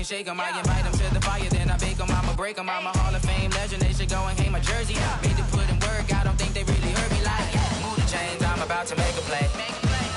can shake them. I invite them to the fire, then I bake them. I'ma break them. I'm a Hall of Fame legend. They should go and hang my jersey. Made to put in work. I don't think they really heard me like. Move the chains, I'm about to make a play.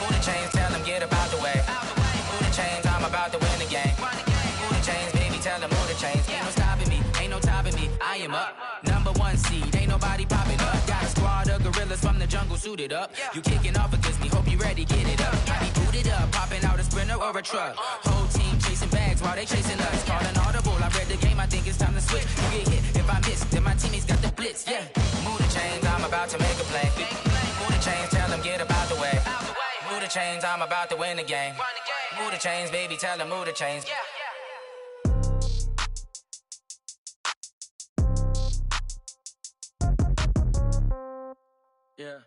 Move the chains, tell them get about the way. Move the chains, I'm about to win the game. Move the chains, baby, tell them move the chains. Ain't no stopping me, ain't no topping me. I am up, #1 seed. Ain't nobody popping up. Got a squad of gorillas from the jungle suited up. You kicking off against me, hope you ready, get it up. I be booted up, popping out a Sprinter or a truck. Whole team chasing bags while they chasing us. Calling audible, I read the game, I think it's time to switch. You get hit, if I miss, then my teammates got the blitz, yeah. Move the chains, I'm about to make a play. Move the chains, tell them get about the way. Move the chains, I'm about to win the game. Move the chains, baby, tell them move the chains. Yeah. Yeah.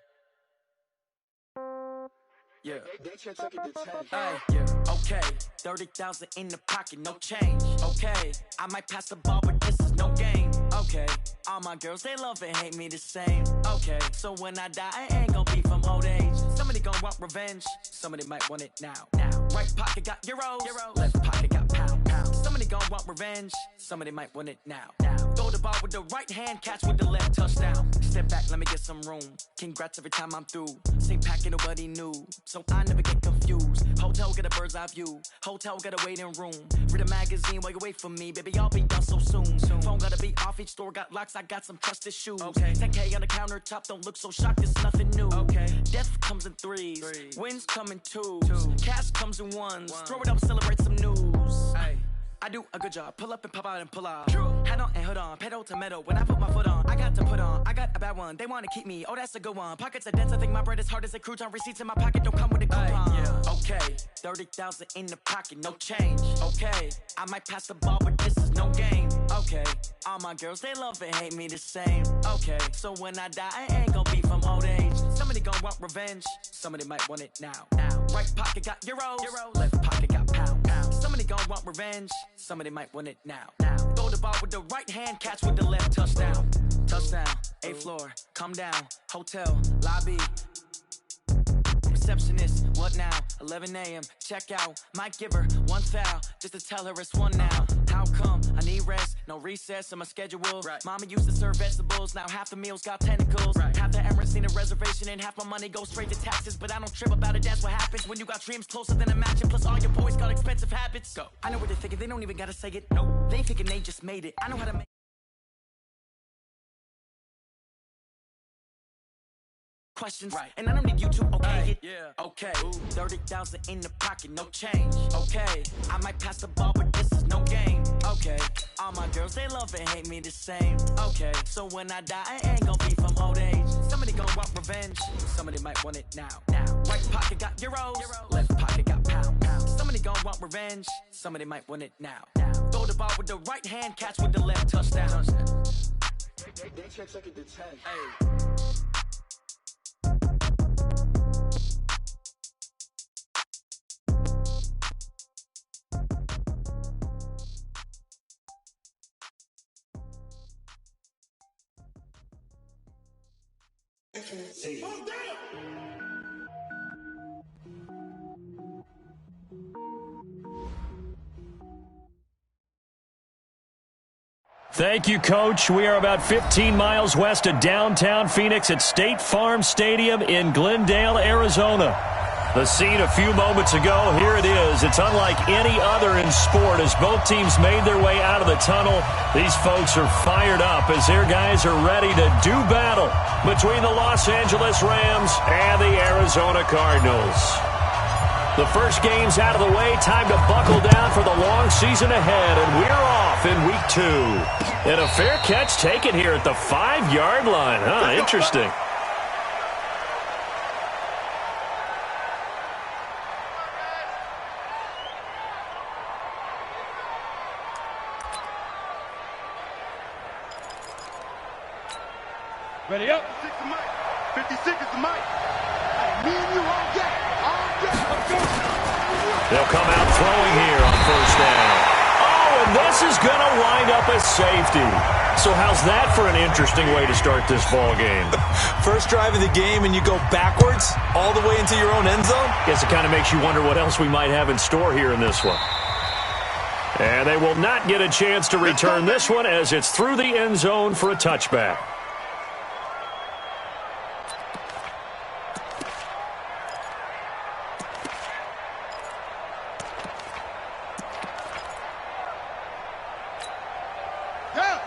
Hey, yeah. Okay, 30,000 in the pocket, no change. Okay, I might pass the ball, but this is no game. Okay, all my girls, they love and hate me the same. Okay, so when I die, I ain't gon' be from old age. Somebody gon' want revenge, somebody might want it now. Right pocket got euros, left pocket got pounds. Somebody gon' want revenge, somebody might want it now. Throw the ball with the right hand, catch with the left, touchdown. Step back, let me get some room. Congrats every time I'm through. Same packet, nobody knew, so I never get confused. Hotel get a bird's eye view. Hotel get a waiting room. Read a magazine while you wait for me, baby. I'll be done so soon. Phone gotta be off. Each store got locks. I got some trusted shoes. Okay. 10K on the countertop. Don't look so shocked. It's nothing new. Okay. Death comes in threes. Wins come in twos. Cash comes in ones. Throw it up, celebrate some news. Hey. I do a good job. Pull up and pop out and pull out. True. Hat on and hood on. Pedal to metal. When I put my foot on, I got to put on. I got a bad one. They want to keep me. Oh, that's a good one. Pockets are dense. I think my bread is hard as a crouton. Receipts in my pocket don't come with a coupon. Yeah. Okay. 30,000 in the pocket. No change. Okay. I might pass the ball, but this is no game. Okay. All my girls, they love and hate me the same. Okay. So when I die, I ain't gon' be from old age. Somebody gon' want revenge. Somebody might want it now. Right pocket got euros. Left pocket got pounds. Somebody gon' want revenge. Somebody might want it now. Throw the ball with the right hand, catch with the left, touchdown. Touchdown, 8th floor, come down, hotel, lobby. Receptionist, what now? 11 a.m., check out. Might give her one foul, just to tell her it's one now. How come? I need rest, no recess in my schedule. Right. Mama used to serve vegetables, now half the meals got tentacles. Right. Half the Emirates need a reservation and half my money goes straight to taxes. But I don't trip about it, that's what happens when you got dreams closer than a matching. Plus all your boys got expensive habits. Go. I know what they're thinking, they don't even gotta say it. Nope. They thinking they just made it. I know how to make questions, right. And I don't need you to okay it. Yeah. Okay, 30,000 in the pocket, no change. Okay, I might pass the ball, but this is no game. Okay, all my girls, they love and hate me the same. Okay, so when I die, I ain't gon' be from old age. Somebody gon' want revenge, somebody might want it now. Right pocket got euros, left pocket got pounds. Somebody gon' want revenge, somebody might want it now. Throw the ball with the right hand, catch with the left, touchdown. They check second to 10. Hey. Thank you, Coach. We are about 15 miles west of downtown Phoenix at State Farm Stadium in Glendale, Arizona. The scene a few moments ago, here it is. It's unlike any other in sport as both teams made their way out of the tunnel. These folks are fired up as their guys are ready to do battle between the Los Angeles Rams and the Arizona Cardinals. The first game's out of the way. Time to buckle down for the long season ahead, and we're off in week 2. And a fair catch taken here at the 5-yard line. Interesting. Ready up. 56 is the mic. Me and you all get. They'll come out throwing here on first down. Oh, and this is going to wind up as safety. So how's that for an interesting way to start this ball game? First drive of the game and you go backwards all the way into your own end zone? Guess it kind of makes you wonder what else we might have in store here in this one. And they will not get a chance to return this one as it's through the end zone for a touchback.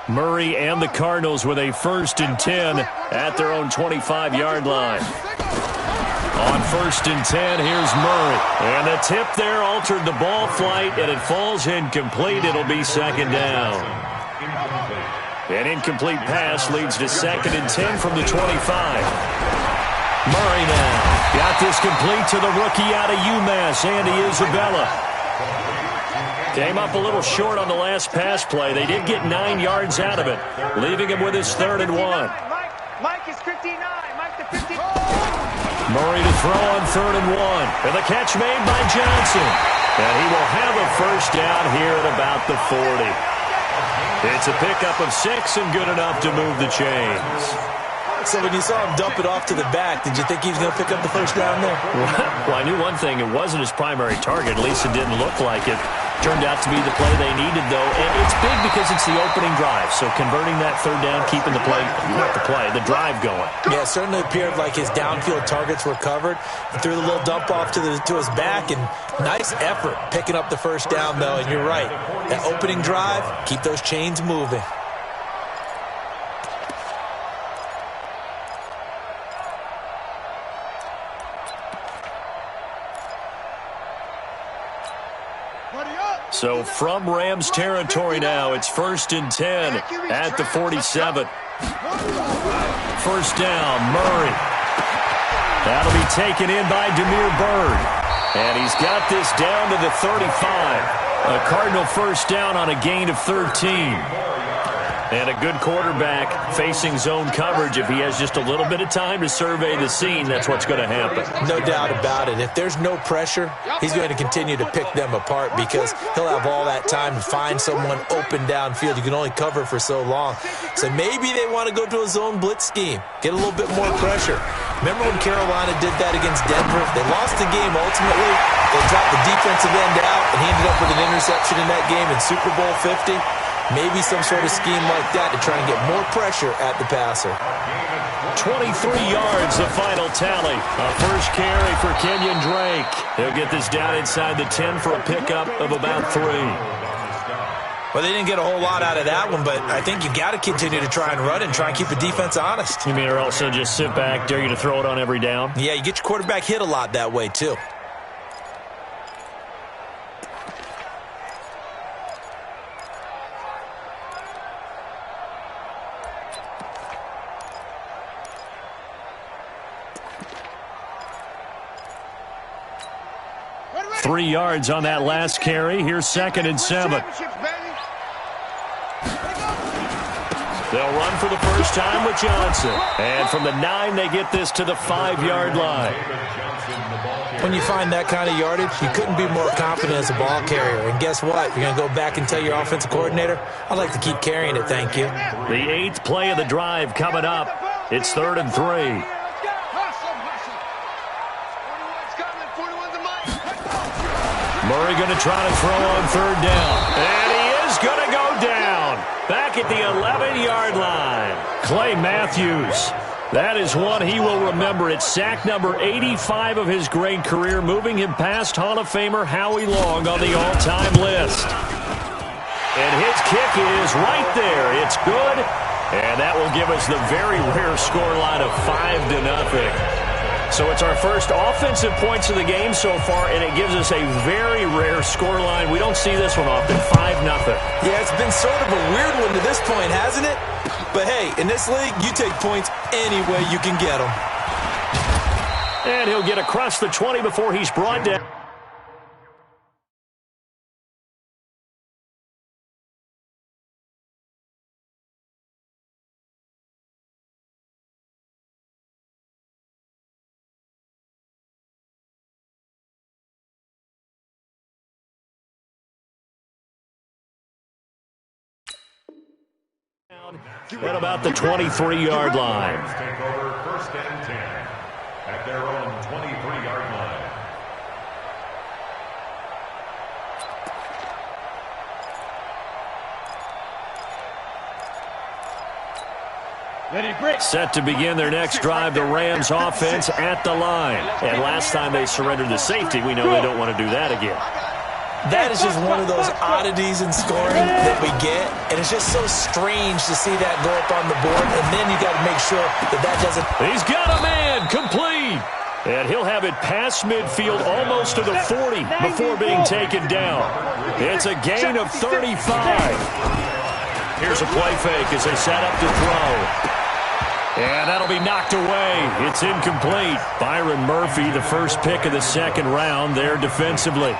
Murray and the Cardinals with a 1st and 10 at their own 25-yard line. On 1st and 10, here's Murray. And the tip there altered the ball flight, and it falls incomplete. It'll be 2nd down. An incomplete pass leads to 2nd and 10 from the 25. Murray now got this complete to the rookie out of UMass, Andy Isabella. Came up a little short on the last pass play. They did get 9 yards out of it, leaving him with his 3rd and 1. Mike is 59. Mike the 59. Murray to throw on 3rd and 1. And the catch made by Johnson. And he will have a 1st down here at about the 40. It's a pickup of 6 and good enough to move the chains. So when you saw him dump it off to the back, did you think he was going to pick up the 1st down there? Well, I knew one thing. It wasn't his primary target. At least it didn't look like it. Turned out to be the play they needed, though. And it's big because it's the opening drive. So converting that 3rd down, keeping the play, not the play, the drive going. Yeah, it certainly appeared like his downfield targets were covered. He threw the little dump off to his back, and nice effort picking up the 1st down, though. And you're right. That opening drive, keep those chains moving. So from Rams territory now, it's 1st and 10 at the 47. 1st down, Murray. That'll be taken in by Demir Bird. And he's got this down to the 35. A Cardinal 1st down on a gain of 13. And a good quarterback facing zone coverage. If he has just a little bit of time to survey the scene, that's what's going to happen. No doubt about it. If there's no pressure, he's going to continue to pick them apart because he'll have all that time to find someone open downfield. You can only cover for so long. So maybe they want to go to a zone blitz scheme, get a little bit more pressure. Remember when Carolina did that against Denver? They lost the game ultimately. They dropped the defensive end out, and he ended up with an interception in that game in Super Bowl 50. Maybe some sort of scheme like that to try and get more pressure at the passer. 23 yards, the final tally. A 1st carry for Kenyon Drake. He'll get this down inside the 10 for a pickup of about 3. Well, they didn't get a whole lot out of that one, but I think you got to continue to try and run and try and keep the defense honest. You mean or also just sit back, dare you to throw it on every down? Yeah, you get your quarterback hit a lot that way, too. Three yards on that last carry. Here's 2nd and 7. They'll run for the 1st time with Johnson. And from the 9, they get this to the 5-yard line. When you find that kind of yardage, you couldn't be more confident as a ball carrier. And guess what? You're going to go back and tell your offensive coordinator, I'd like to keep carrying it, thank you. The 8th play of the drive coming up. It's 3rd and 3. Murray going to try to throw on 3rd down. And he is going to go down. Back at the 11-yard line. Clay Matthews. That is one he will remember. It's sack number 85 of his great career, moving him past Hall of Famer Howie Long on the all-time list. And his kick is right there. It's good. And that will give us the very rare scoreline of 5-0. So it's our first offensive points of the game so far, and it gives us a very rare scoreline. We don't see this one often, 5-0. Yeah, it's been sort of a weird one to this point, hasn't it? But hey, in this league, you take points any way you can get them. And he'll get across the 20 before he's brought down. At about the 23-yard line. Take over 1st and 10 at their own 23-yard line. Set to begin their next drive, the Rams offense at the line. And last time they surrendered the safety, we know they don't want to do that again. That is just one of those oddities in scoring that we get, and it's just so strange to see that go up on the board, and then you got to make sure that doesn't... He's got a man, complete! And he'll have it past midfield almost to the 40 before being taken down. It's a gain of 35. Here's a play fake as they set up to throw. And that'll be knocked away. It's incomplete. Byron Murphy, the first pick of the second round there defensively.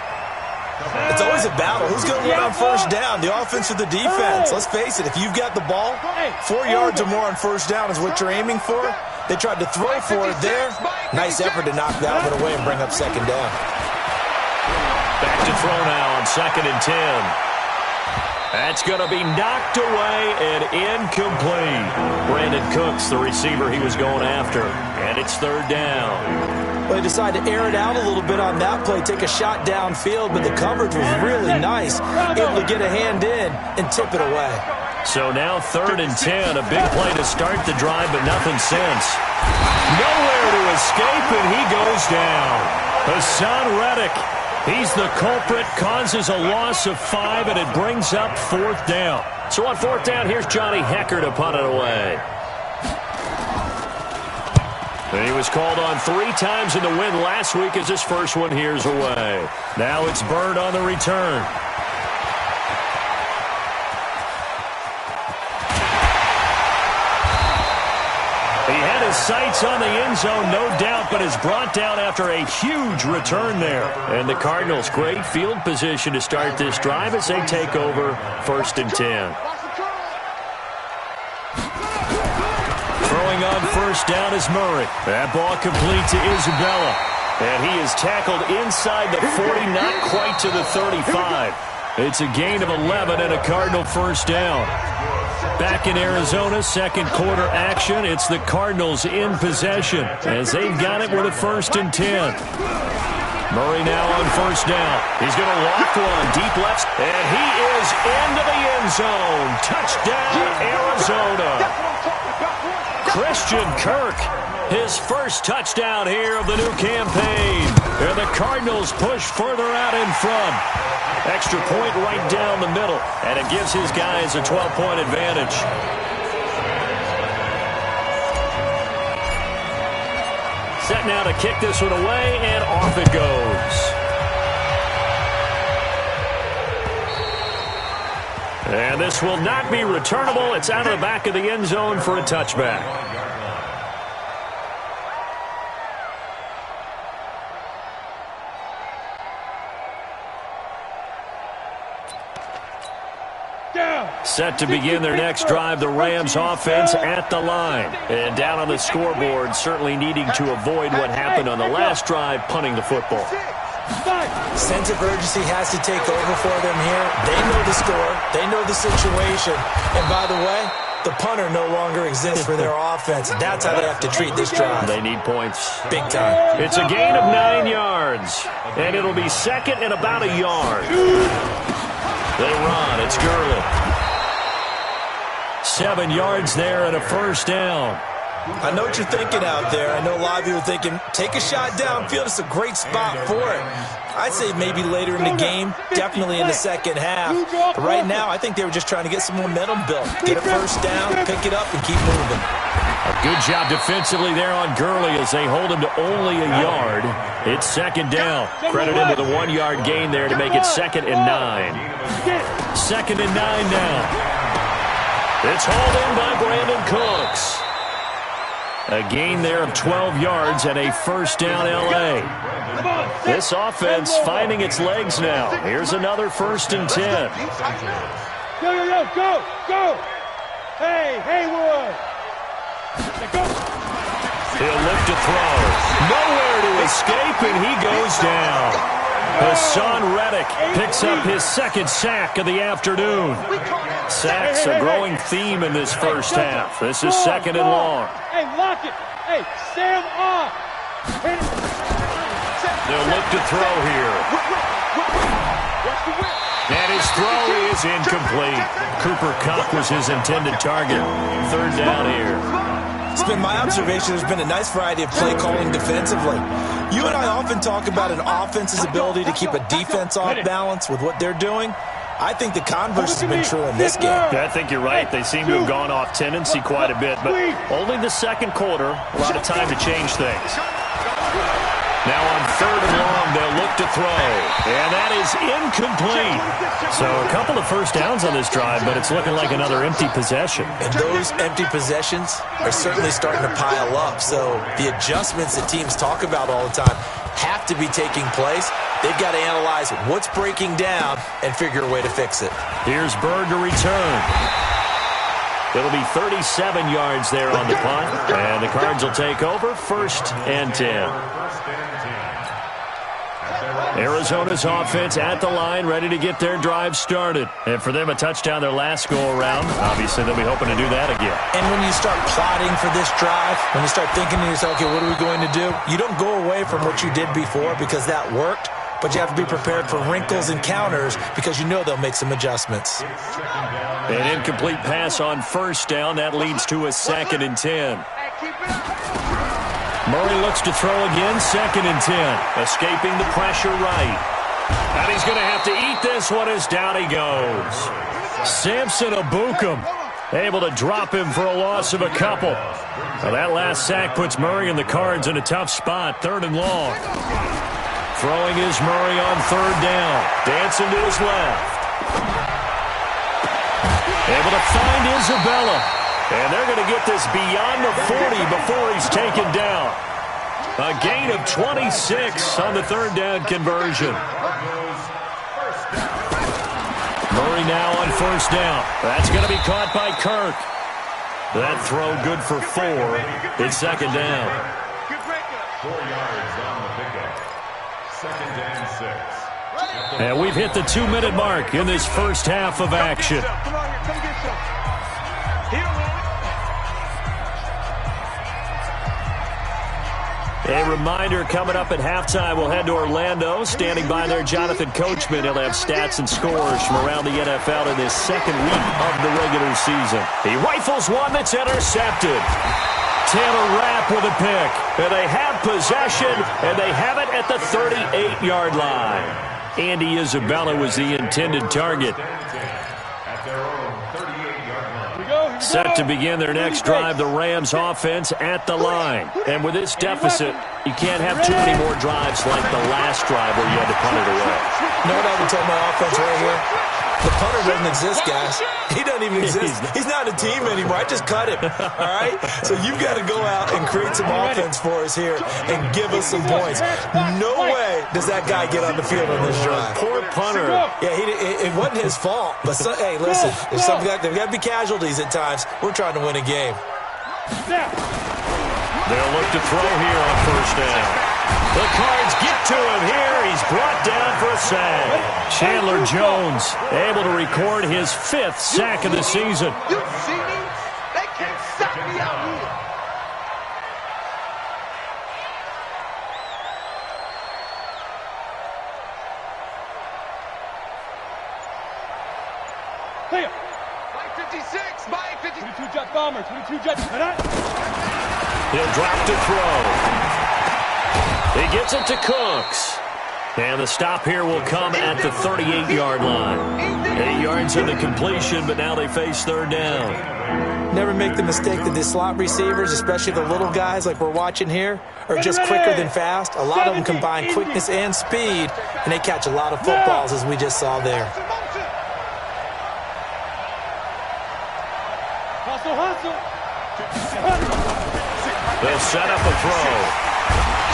It's always a battle. Who's going to win on first down, the offense or the defense? Let's face it, if you've got the ball, 4 yards or more on first down is what you're aiming for. They tried to throw for it there. Nice effort to knock that one away and bring up second down. Back to throw now on 2nd and 10. That's going to be knocked away and incomplete. Brandon Cooks, the receiver he was going after. And it's 3rd down. Well, they decided to air it out a little bit on that play, take a shot downfield, but the coverage was really nice, able to get a hand in and tip it away. So now 3rd and 10, a big play to start the drive, but nothing since. Nowhere to escape, and he goes down. Hassan Reddick, he's the culprit, causes a loss of 5, and it brings up 4th down. So on 4th down, here's Johnny Hecker to punt it away. And he was called on 3 times in the win last week as his first one here's away. Now it's Bird on the return. He had his sights on the end zone, no doubt, but is brought down after a huge return there. And the Cardinals, great field position to start this drive as they take over 1st and 10. Throwing on first down is Murray. That ball complete to Isabella. And he is tackled inside the 40, not quite to the 35. It's a gain of 11 and a Cardinal first down. Back in Arizona, second quarter action. It's the Cardinals in possession as they've got it with a 1st and 10. Murray now on first down. He's going to lock one deep left, and he is into the end zone. Touchdown, Arizona. Christian Kirk, his first touchdown here of the new campaign. And the Cardinals push further out in front. Extra point right down the middle, and it gives his guys a 12-point advantage. Set now to kick this one away, and off it goes. And this will not be returnable. It's out of the back of the end zone for a touchback. Set to begin their next drive, the Rams offense at the line. And down on the scoreboard, certainly needing to avoid what happened on the last drive, punting the football. Sense of urgency has to take over for them here. They know the score. They know the situation. And by the way, the punter no longer exists for their offense. That's how they have to treat this drive. They need points. Big time. It's a gain of 9 yards. And it'll be 2nd and about a yard. They run. It's Gurley. 7 yards there and a first down. I know what you're thinking out there. I know a lot of you are thinking, take a shot downfield. It's a great spot for it. I'd say maybe later in the game, definitely in the second half. But right now, I think they were just trying to get some momentum built. Get a first down, pick it up, and keep moving. A good job defensively there on Gurley as they hold him to only a yard. It's 2nd down. Credit him with a 1-yard gain there to make it 2nd and 9. 2nd and 9 now. It's hauled in by Brandon Cooks. A gain there of 12 yards and a first down L.A. This offense finding its legs now. Here's another 1st and 10. Go! Hey, Haywood! He'll look to throw. Nowhere to escape, and he goes down. Hassan Reddick picks up his 2nd sack of the afternoon. Sacks a growing theme in this first half. This is 2nd and long. Hey, lock it. Hey, stand off. They'll look to throw here. That is throw is incomplete. Cooper Kupp was his intended target. Third down here. It's been my observation there's been a nice variety of play calling defensively. You and I often talk about an offense's ability to keep a defense off balance with what they're doing. I think the converse has been true in this game. Yeah, I think you're right. They seem to have gone off tendency quite a bit, but only the second quarter, a lot of time to change things. Now on third and long, they'll look to throw, and that is incomplete. So a couple of first downs on this drive, but it's looking like another empty possession. And those empty possessions are certainly starting to pile up. So the adjustments that teams talk about all the time have to be taking place. They've got to analyze what's breaking down and figure a way to fix it. Here's Bird to return. It'll be 37 yards there on the punt, and the Cards will take over, 1st and 10. Arizona's offense at the line, ready to get their drive started. And for them, a touchdown their last go-around. Obviously, they'll be hoping to do that again. And when you start plotting for this drive, when you start thinking to yourself, okay, what are we going to do? You don't go away from what you did before because that worked, but you have to be prepared for wrinkles and counters because you know they'll make some adjustments. An incomplete pass on first down. That leads to a 2nd and 10. Murray looks to throw again, 2nd and 10. Escaping the pressure right. And he's going to have to eat this one as down he goes. Samson Abukum able to drop him for a loss of a couple. Now that last sack puts Murray and the Cards in a tough spot, 3rd and long. Throwing is Murray on 3rd down. Dancing to his left. Able to find Isabella. And they're going to get this beyond the 40 before he's taken down. A gain of 26 on the 3rd down conversion. Murray now on 1st down. That's going to be caught by Kirk. That throw good for 4. It's 2nd down. 4 yards on the pickup. 2nd and 6. And we've hit the 2-minute mark in this first half of action. Come on here, come get some. He don't want it. A reminder, coming up at halftime, we'll head to Orlando. Standing by there, Jonathan Coachman. He'll have stats and scores from around the NFL in this 2nd week of the regular season. He rifles one that's intercepted. Taylor Rapp with a pick. And they have possession, and they have it at the 38-yard line. Andy Isabella was the intended target. Set to begin their next drive, the Rams offense at the line. And with this deficit, you can't have too many more drives like the last drive where you had to punt it away. You know what I would tell my offense right here? The punter doesn't exist, guys. He doesn't even exist. He's not a team anymore. I just cut him, all right? So you've got to go out and create some offense for us here and give us some points. No way does that guy get on the field on this drive. Poor punter. Yeah, it wasn't his fault. But, hey, listen, there's got to be casualties at times. We're trying to win a game. They'll look to throw here on 1st down. The Cards get to him here. He's brought down for a sack. Chandler Jones able to record his 5th sack of the season. You see me? They can't stop me out here. Hey, Mike 56, Mike 56. 22 Jet Bomber, 22 Jet. He'll drop to throw. He gets it to Cooks. And the stop here will come at the 38-yard line. 8 yards in the completion, but now they face 3rd down. Never make the mistake that the slot receivers, especially the little guys like we're watching here, are just quicker than fast. A lot of them combine quickness and speed, and they catch a lot of footballs, as we just saw there. They'll set up a throw.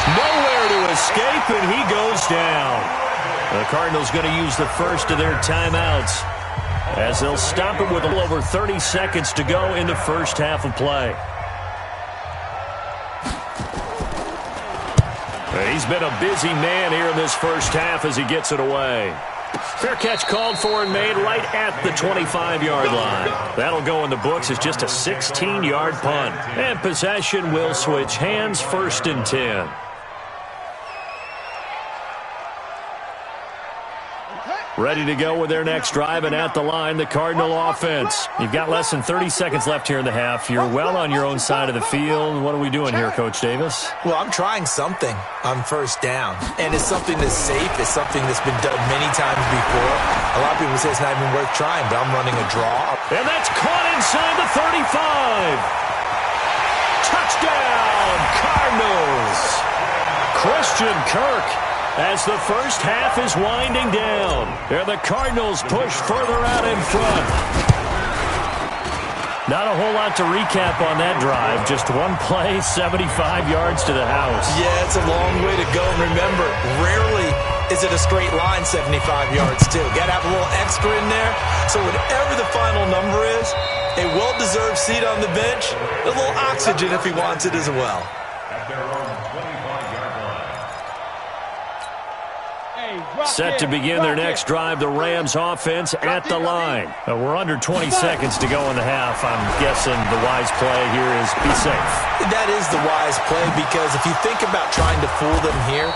Nowhere to escape, and he goes down. The Cardinals going to use the first of their timeouts as they'll stop it with a little over 30 seconds to go in the first half of play. He's been a busy man here in this first half as he gets it away. Fair catch called for and made right at the 25-yard line. That'll go in the books as just a 16-yard punt. And possession will switch hands, 1st and 10. ready to go with their next drive, and at the line, the Cardinal offense. You've got less than 30 seconds left here in the half. You're well on your own side of the field. What are we doing here, Coach Davis? Well, I'm trying something on first down, and it's something that's safe. It's something that's been done many times before. A lot of people say it's not even worth trying, but I'm running a draw. And that's caught inside the 35. Touchdown, Cardinals. Christian Kirk, as the first half is winding down. And the Cardinals push further out in front. Not a whole lot to recap on that drive. Just one play, 75 yards to the house. Yeah, it's a long way to go. And remember, rarely is it a straight line 75 yards, too. Got to have a little extra in there. So whatever the final number is, a well-deserved seat on the bench, a little oxygen if he wants it as well. At their own 25-yard line. Set to begin their next drive, the Rams offense at the line. We're under 20 seconds to go in the half. I'm guessing the wise play here is be safe. That is the wise play, because if you think about trying to fool them here,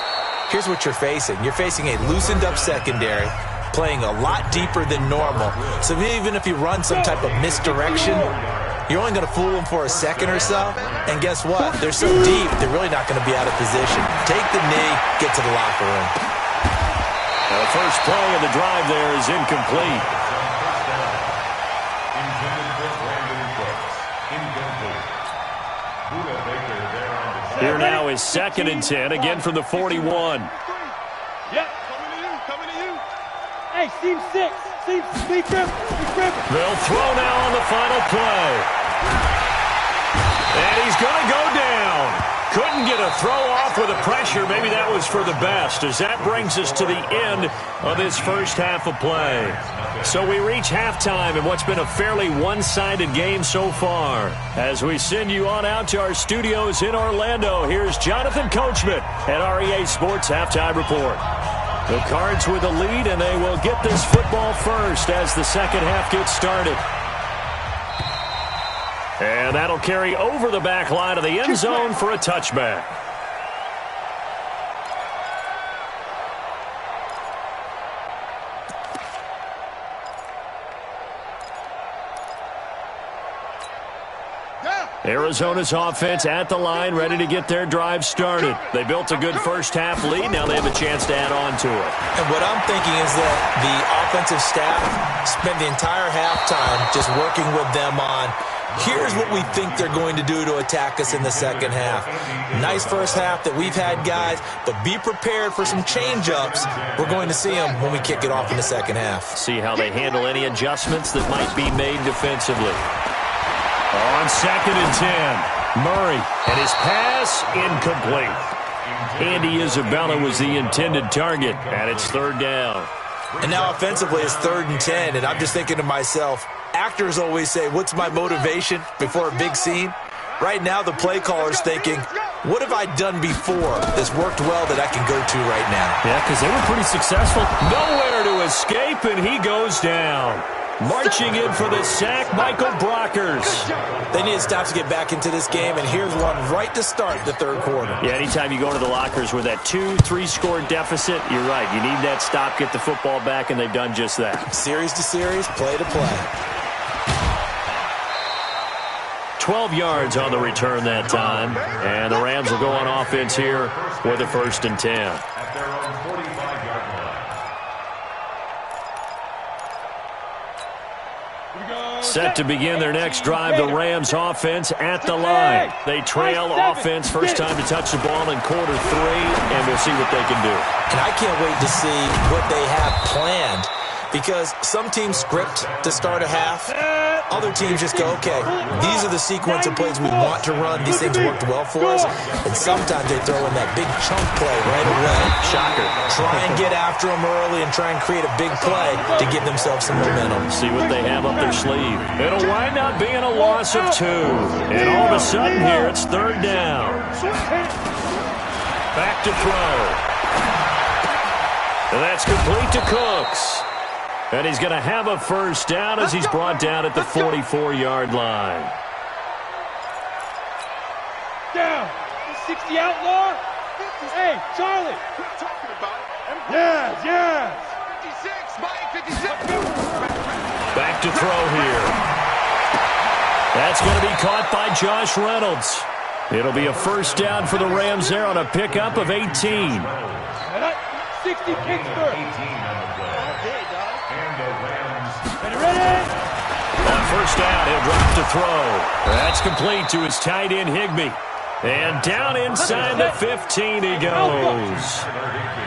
here's what you're facing. You're facing a loosened-up secondary, playing a lot deeper than normal. So even if you run some type of misdirection, you're only going to fool them for a second or so. And guess what? They're so deep, they're really not going to be out of position. Take the knee, get to the locker room. The first play of the drive there is incomplete. Here now is 2nd and 10, again from the 41. Yep. Coming to you. Hey, seam 6. Seam grip. They'll throw now on the final play. And he's going to go down. Couldn't get a throw off with the pressure. Maybe that was for the best, as that brings us to the end of this first half of play. So we reach halftime in what's been a fairly one-sided game so far. As we send you on out to our studios in Orlando, here's Jonathan Coachman at REA Sports Halftime Report. The Cards with the lead, and they will get this football first as the second half gets started. And that'll carry over the back line of the end zone for a touchback. Arizona's offense at the line, ready to get their drive started. They built a good first half lead. Now they have a chance to add on to it. And what I'm thinking is that the offensive staff spent the entire halftime just working with them on, here's what we think they're going to do to attack us in the second half. Nice first half that we've had, guys, but be prepared for some change-ups. We're going to see them when we kick it off in the second half. See how they handle any adjustments that might be made defensively. On 2nd and 10, Murray, and his pass incomplete. Andy Isabella was the intended target, and it's 3rd down. And now offensively it's 3rd and 10, and I'm just thinking to myself, actors always say, what's my motivation before a big scene? Right now the play caller's thinking, what have I done before that's worked well that I can go to right now? Yeah, because they were pretty successful. Nowhere to escape, and he goes down. Marching in for the sack, Michael Brockers. They need to stop to get back into this game, and here's one right to start the third quarter. Yeah, anytime you go to the lockers with that 2-3 score deficit, you're right. You need that stop, get the football back, and they've done just that. Series to series, play to play. 12 yards on the return that time, and the Rams will go on offense here with a 1st and 10. At their own 45-yard line. Set to begin their next drive, the Rams offense at the line. They trail offense, first time to touch the ball in quarter 3, and we'll see what they can do. And I can't wait to see what they have planned, because some teams script to start a half. Other teams just go, okay, these are the sequence of plays we want to run. These things worked well for us. And sometimes they throw in that big chunk play right away. Shocker. Try and get after them early and try and create a big play to give themselves some momentum. See what they have up their sleeve. It'll wind up being a loss of 2. And all of a sudden here, it's 3rd down. Back to throw. And that's complete to Cooks. And he's going to have a first down as he's brought down at the 44-yard line. Down. 60 outlaw. Hey, Charlie. What are you talking about? Yes. 56, Mike. Back to throw here. That's going to be caught by Josh Reynolds. It'll be a first down for the Rams there on a pickup of 18. 60 Pittsburgh. Ready? On first down, he'll drop to throw. That's complete to his tight end, Higbee. And down inside the 15 he goes.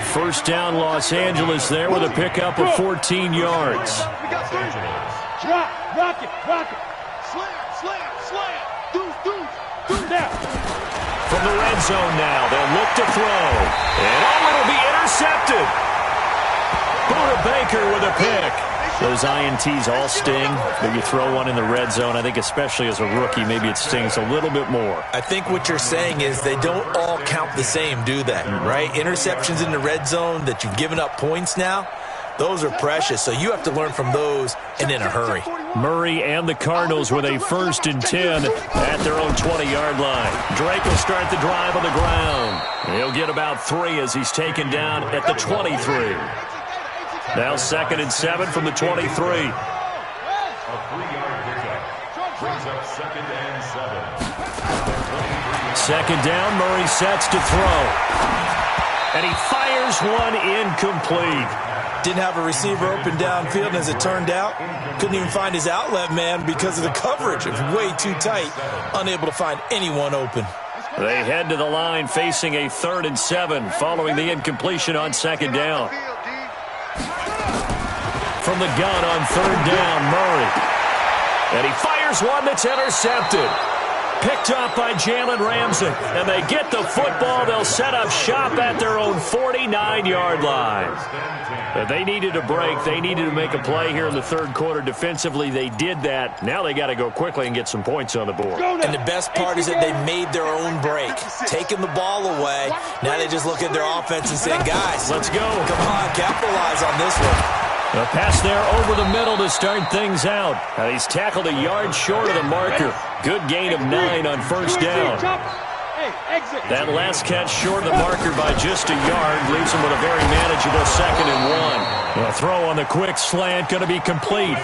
First down, Los Angeles there with a pickup of 14 yards. Drop, rock it. Slam. Deuce. Now. From the red zone now, they'll look to throw. And it'll be intercepted. Buda Baker with a pick. Those INTs all sting, but you throw one in the red zone, I think especially as a rookie, maybe it stings a little bit more. I think what you're saying is they don't all count the same, do they? Right? Interceptions in the red zone that you've given up points now, those are precious, so you have to learn from those and in a hurry. Murray and the Cardinals with a 1st and 10 at their own 20-yard line. Drake will start the drive on the ground. He'll get about 3 as he's taken down at the 23. Now 2nd and 7 from the 23. A 3-yard pickup brings up 2nd and 7. 2nd down, Murray sets to throw. And he fires one incomplete. Didn't have a receiver open downfield, and as it turned out, couldn't even find his outlet man because of the coverage. It was way too tight, unable to find anyone open. They head to the line facing a 3rd and 7 following the incompletion on 2nd down. From the gun on 3rd down, Murray. And he fires one that's intercepted. Picked up by Jalen Ramsey. And they get the football. They'll set up shop at their own 49-yard line. But they needed a break. They needed to make a play here in the 3rd quarter. Defensively, they did that. Now they got to go quickly and get some points on the board. And the best part is that they made their own break. Taking the ball away. Now they just look at their offense and say, guys, let's go. Come on, capitalize on this one. A pass there over the middle to start things out. He's tackled a yard short of the marker. Good gain of 9 on 1st down. That last catch short of the marker by just a yard leaves him with a very manageable 2nd and 1. A throw on the quick slant going to be complete.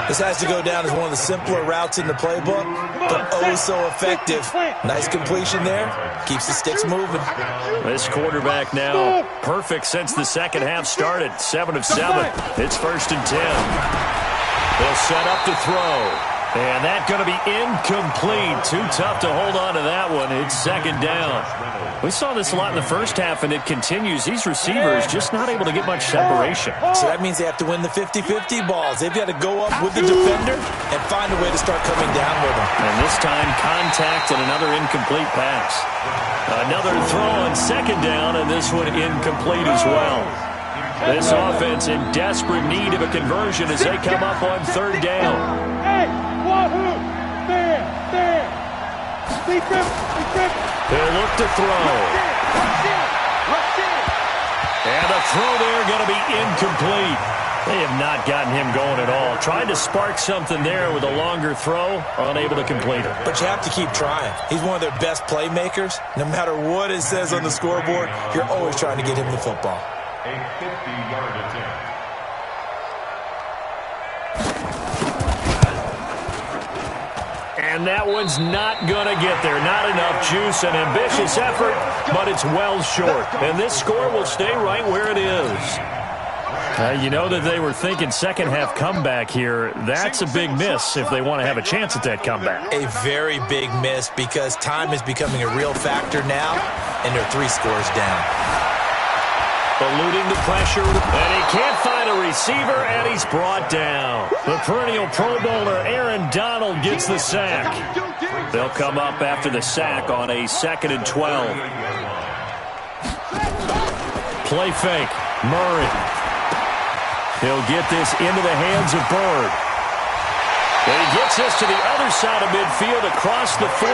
This has to go down as one of the simpler routes in the playbook, but oh so effective. Nice completion there. Keeps the sticks moving. This quarterback now perfect since the second half started. 7 of 7. It's 1st and 10. They'll set up to throw. And that's going to be incomplete. Too tough to hold on to that one. It's 2nd down. We saw this a lot in the first half, and it continues. These receivers just not able to get much separation. So that means they have to win the 50-50 balls. They've got to go up with the defender and find a way to start coming down with them. And this time, contact and another incomplete pass. Another throw on 2nd down, and this one incomplete as well. This offense in desperate need of a conversion as they come up on 3rd down. Hey, wahoo! There! They'll look to throw. And a throw there going to be incomplete. They have not gotten him going at all. Tried to spark something there with a longer throw, unable to complete it. But you have to keep trying. He's one of their best playmakers. No matter what it says on the scoreboard, you're always trying to get him the football. A 50-yard attempt. And that one's not going to get there. Not enough juice, an ambitious effort, but it's well short. And this score will stay right where it is. You know that they were thinking second half comeback here. That's a big miss if they want to have a chance at that comeback. A very big miss because time is becoming a real factor now, and they're 3 scores down. Eluding the pressure, and he can't find a receiver, and he's brought down. The perennial Pro Bowler Aaron Donald gets the sack. They'll come up after the sack on a 2nd and 12. Play fake. Murray. He'll get this into the hands of Bird. And he gets this to the other side of midfield across the 45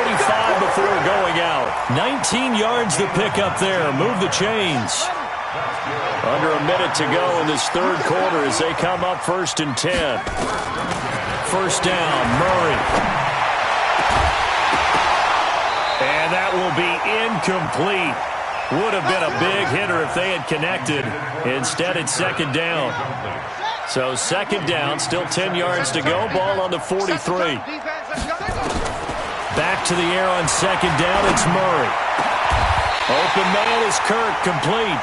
before going out. 19 yards to pick up there. Move the chains. Under a minute to go in this 3rd quarter as they come up 1st and 10. 1st down, Murray. And that will be incomplete. Would have been a big hitter if they had connected. Instead, it's 2nd down. So second down, still 10 yards to go. Ball on the 43. Back to the air on second down. It's Murray. Open man is Kirk, complete.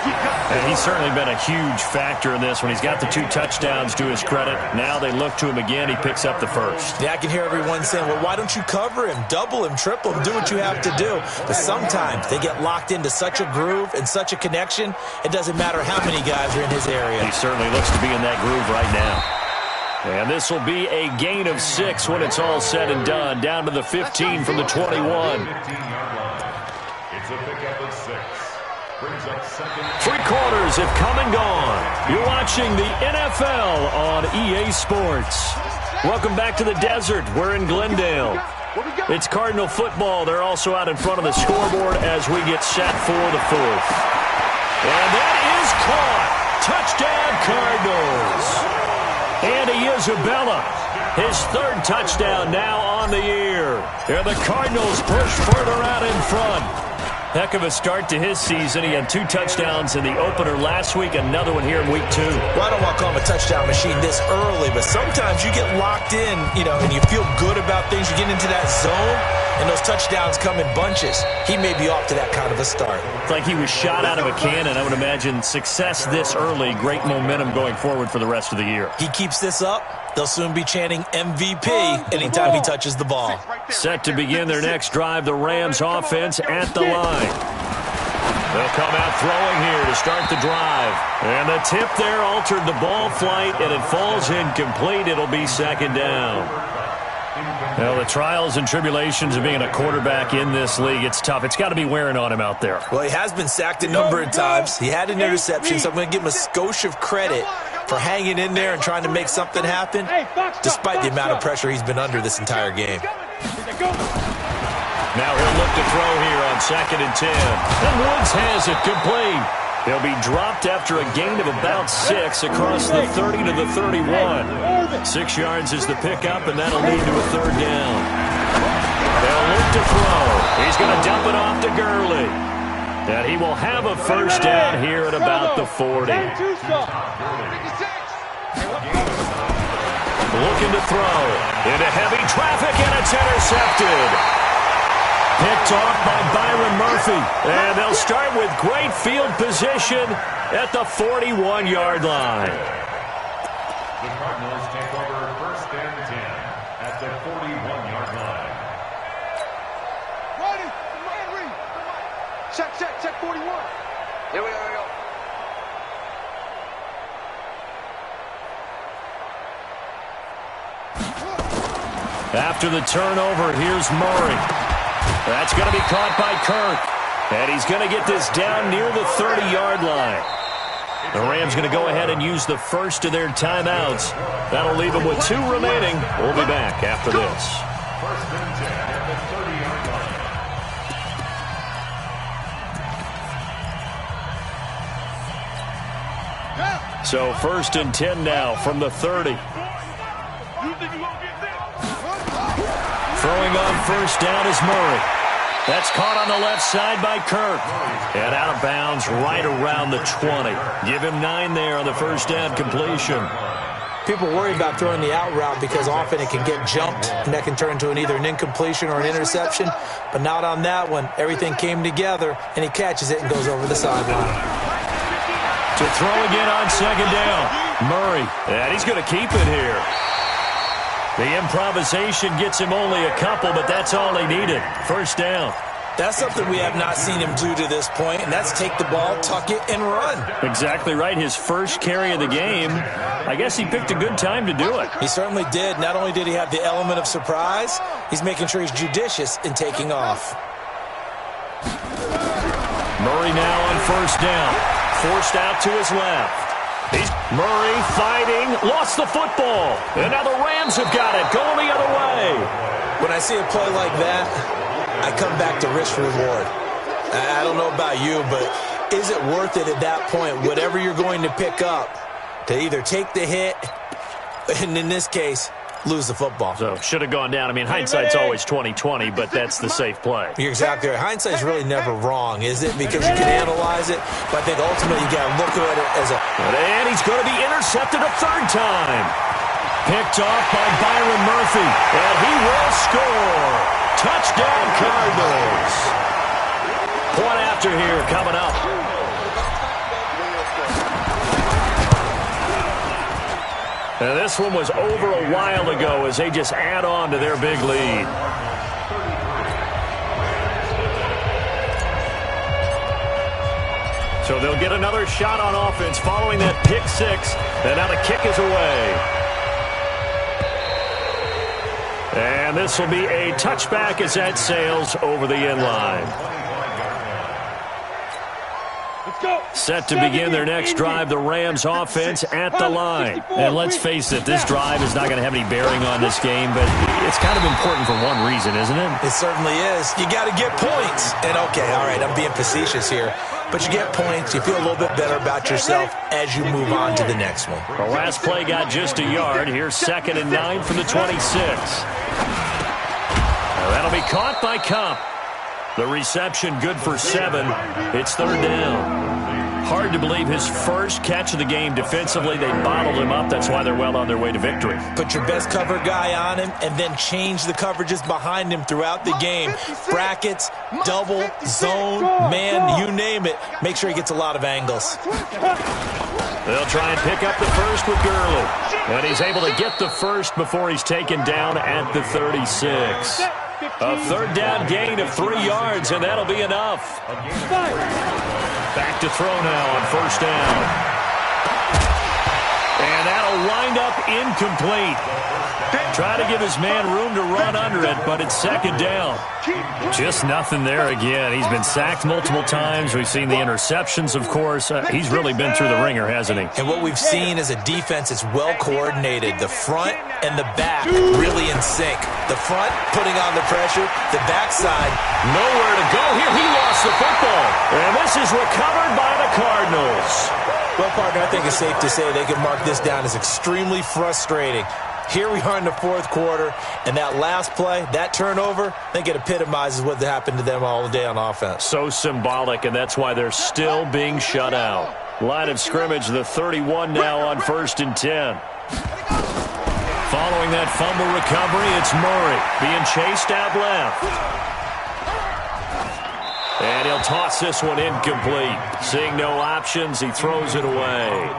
And he's certainly been a huge factor in this when he's got the 2 touchdowns to his credit. Now they look to him again. He picks up the first. Yeah, I can hear everyone saying, well, why don't you cover him, double him, triple him, do what you have to do. But sometimes they get locked into such a groove and such a connection, it doesn't matter how many guys are in his area. He certainly looks to be in that groove right now. And this will be a gain of 6 when it's all said and done. Down to the 15 from the 21. 15-yard line. It's a pickup of 6. Brings up second. 3 quarters have come and gone. You're watching the NFL on EA Sports. Welcome back to the desert. We're in Glendale. It's Cardinal football. They're also out in front of the scoreboard as we get set for the 4th. And that is caught. Touchdown, Cardinals. Andy Isabella, his 3rd touchdown now on the year. And the Cardinals push further out in front. Heck of a start to his season. He had 2 touchdowns in the opener last week, another one here in week 2. Well, I don't want to call him a touchdown machine this early, but sometimes you get locked in, and you feel good about things. You get into that zone, and those touchdowns come in bunches. He may be off to that kind of a start. It's like he was shot out of a cannon. I would imagine success this early, great momentum going forward for the rest of the year. He keeps this up, they'll soon be chanting MVP anytime he touches the ball. Set to begin their next drive, the Rams offense at the line. They'll come out throwing here to start the drive. And the tip there altered the ball flight, and it falls incomplete. It'll be second down. Well, the trials and tribulations of being a quarterback in this league, it's tough. It's got to be wearing on him out there. Well, he has been sacked a number of times. He had an interception, so I'm going to give him a skosh of credit for hanging in there and trying to make something happen, despite the amount of pressure he's been under this entire game. Now he'll look to throw here on second and 10. And Woods has it complete. He'll be dropped after a gain of about 6 across the 30 to the 31. 6 yards is the pickup, and that'll lead to a 3rd down. They'll look to throw. He's going to dump it off to Gurley. And he will have a first down here at about the 40. Looking to throw. Into heavy traffic, and it's intercepted. Picked off by Byron Murphy. And they'll start with great field position at the 41-yard line. The Cardinals take over 1st and 10 at the 41-yard line. Ready. Check 41. Here we go. After the turnover, here's Murray. That's going to be caught by Kirk. And he's going to get this down near the 30-yard line. The Rams going to go ahead and use the first of their timeouts. That'll leave them with 2 remaining. We'll be back after this. 1st and 10 at the 30-yard line. So 1st and 10 now from the 30. Throwing on first down is Murray. That's caught on the left side by Kirk. And out of bounds right around the 20. Give him 9 there on the first down completion. People worry about throwing the out route because often it can get jumped, and that can turn into either an incompletion or an interception. But not on that one. Everything came together, and he catches it and goes over the sideline. To throw again on second down. Murray. And he's going to keep it here. The improvisation gets him only a couple, but that's all he needed. First down. That's something we have not seen him do to this point, and that's take the ball, tuck it, and run. Exactly right. His first carry of the game. I guess he picked a good time to do it. He certainly did. Not only did he have the element of surprise, he's making sure he's judicious in taking off. Murray now on first down. Forced out to his left. Murray fighting, lost the football. And now the Rams have got it, going the other way. When I see a play like that, I come back to risk-reward. I don't know about you, but is it worth it at that point, whatever you're going to pick up, to either take the hit, and in this case, lose the football? So, should have gone down. I mean, hindsight's always 20/20, but that's the safe play. You're exactly right. Hindsight's really never wrong, is it? Because you can analyze it, but I think ultimately you got to look at it as a... And he's going to be intercepted a third time. Picked off by Byron Murphy, and he will score. Touchdown, Cardinals. Point after here coming up. And this one was over a while ago as they just add on to their big lead. So they'll get another shot on offense following that pick six. And now the kick is away. And this will be a touchback as that sails over the end line. Set to begin their next drive, the Rams offense at the line. And let's face it, this drive is not going to have any bearing on this game, but it's kind of important for one reason, isn't it? It certainly is. You got to get points. And okay, all right, I'm being facetious here. But you get points, you feel a little bit better about yourself as you move on to the next one. The last play got just a yard. Here's 2nd and 9 from the 26. Now that'll be caught by Kump. The reception good for 7. It's 3rd down. Hard to believe his first catch of the game defensively. They bottled him up. That's why they're well on their way to victory. Put your best cover guy on him and then change the coverages behind him throughout the game. Brackets, double, zone, man, you name it. Make sure he gets a lot of angles. They'll try and pick up the first with Gurley. And he's able to get the first before he's taken down at the 36. A 3rd down gain of 3 yards, and that'll be enough. Back to throw now on 1st down. And that'll wind up incomplete. Try to give his man room to run under it, but it's 2nd down. Just nothing there again. He's been sacked multiple times. We've seen the interceptions, of course. He's really been through the ringer, hasn't he? And what we've seen is a defense that's well coordinated. The front and the back really in sync. The front putting on the pressure. The backside nowhere to go here. He lost the football. And this is recovered by the Cardinals. Well, partner, I think it's safe to say they can mark this down as extremely frustrating. Here we are in the 4th quarter, and that last play, that turnover, I think it epitomizes what happened to them all day on offense. So symbolic, and that's why they're still being shut out. Line of scrimmage, the 31 now on 1st and 10. Following that fumble recovery, it's Murray being chased out left. And he'll toss this one incomplete. Seeing no options, he throws it away.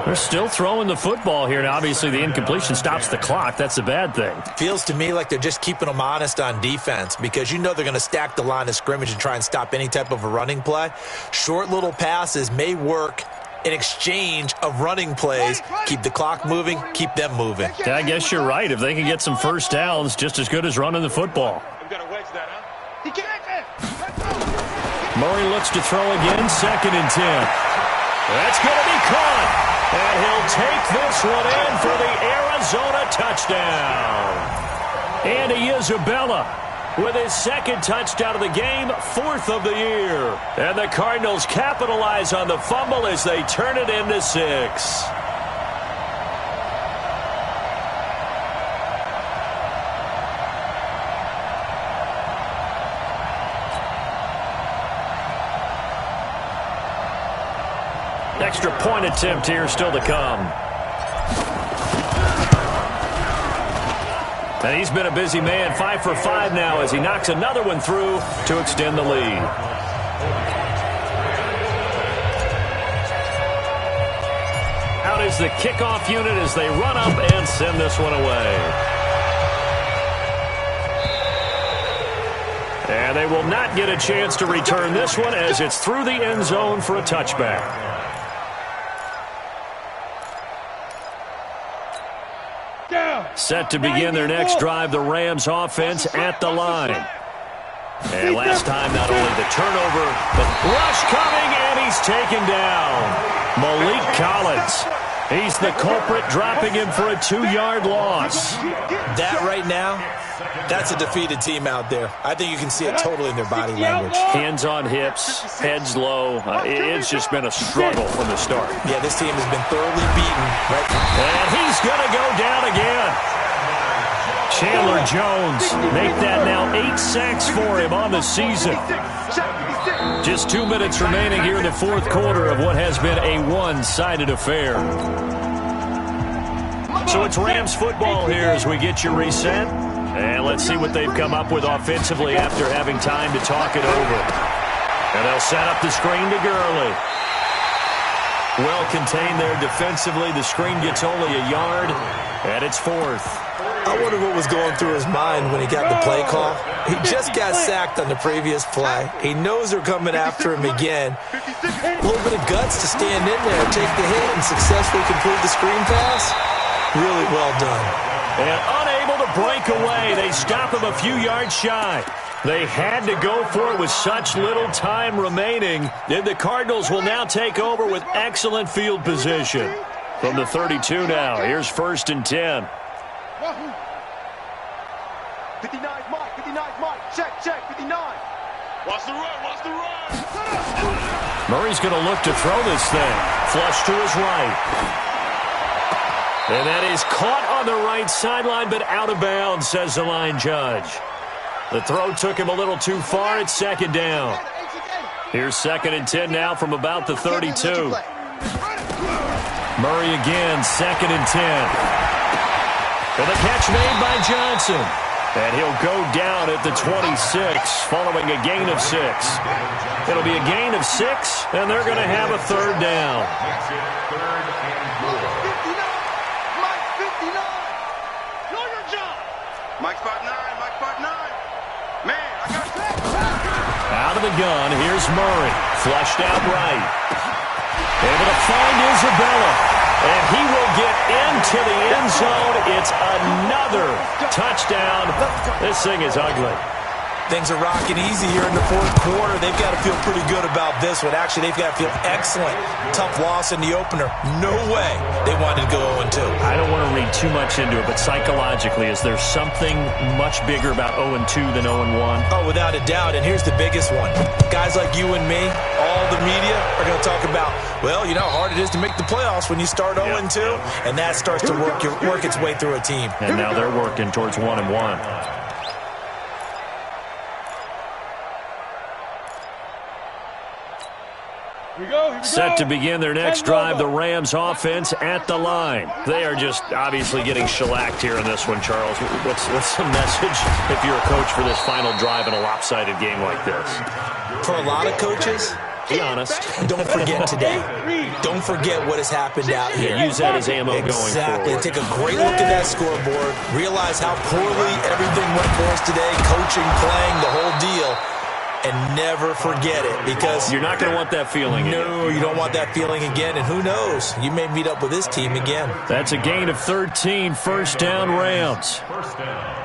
They're still throwing the football here. Now, obviously, the incompletion stops the clock. That's a bad thing. Feels to me like they're just keeping them honest on defense because you know they're going to stack the line of scrimmage and try and stop any type of a running play. Short little passes may work in exchange of running plays. Keep the clock moving, keep them moving. Yeah, I guess you're right. If they can get some first downs, just as good as running the football. Murray looks to throw again, 2nd and 10. That's going to be caught. And he'll take this one in for the Arizona touchdown. Andy Isabella with his 2nd touchdown of the game, 4th of the year. And the Cardinals capitalize on the fumble as they turn it into 6. Extra point attempt here still to come. And he's been a busy man, 5 for 5 now as he knocks another one through to extend the lead. Out is the kickoff unit as they run up and send this one away. And they will not get a chance to return this one as it's through the end zone for a touchback. Set to begin their next drive, the Rams offense at the line. And last time, not only the turnover, but rush coming, and he's taken down. Malik Collins. He's the culprit, dropping him for a 2-yard loss. That right now, that's a defeated team out there. I think you can see it totally in their body language. Hands on hips, heads low. It's just been a struggle from the start. Yeah, this team has been thoroughly beaten. Right? And he's going to go down again. Chandler Jones make that now 8 sacks for him on the season. Just 2 minutes remaining here in the fourth quarter of what has been a one-sided affair. So it's Rams football here as we get you reset. And let's see what they've come up with offensively after having time to talk it over. And they'll set up the screen to Gurley. Well contained there defensively. The screen gets only a yard, and it's fourth. I wonder what was going through his mind when he got the play call. He just got sacked on the previous play. He knows they're coming after him again. A little bit of guts to stand in there, take the hit, and successfully complete the screen pass. Really well done. And unable to break away. They stop him a few yards shy. They had to go for it with such little time remaining. And the Cardinals will now take over with excellent field position. From the 32 now, here's 1st and 10. 59's Mike, 59's Mike. Check, 59. Watch the run. Murray's going to look to throw this thing. Flush to his right. And that is caught on the right sideline, but out of bounds, says the line judge. The throw took him a little too far. It's 2nd down. Here's 2nd and 10 now from about the 32. Murray again, 2nd and 10. And the catch made by Johnson. And he'll go down at the 26, following a gain of 6. It'll be a gain of 6, and they're going to have a 3rd down. Mike spot 9. Man, I got that. Out of the gun, here's Murray. Flushed out right. Able to find Isabella. And he will get into the end zone. It's another touchdown. This thing is ugly. Things are rocking easy here in the fourth quarter. They've got to feel pretty good about this one. Actually, they've got to feel excellent. Tough loss in the opener. No way they wanted to go 0-2. I don't want to read too much into it, but psychologically, is there something much bigger about 0-2 than 0-1? Oh, without a doubt. And here's the biggest one. Guys like you and me, all the media are going to talk about, well, you know how hard it is to make the playoffs when you start 0-2. And that starts to work its way through a team. And now they're working towards 1-1. Set to begin their next drive, the Rams offense at the line. They are just obviously getting shellacked here in this one, Charles. What's the message if you're a coach for this final drive in a lopsided game like this? For a lot of coaches, be honest. Don't forget today. Don't forget what has happened out here. Yeah, use that as ammo going forward. Exactly. Take a great look at that scoreboard. Realize how poorly everything went for us today. Coaching, playing, the whole deal. And never forget it, because you're not going to want that feeling again. No, you don't want that feeling again. And who knows? You may meet up with this team again. That's a gain of 13. 1st down, Rams. First down.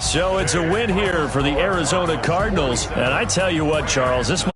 So it's a win here for the Arizona Cardinals. And I tell you what, Charles, this might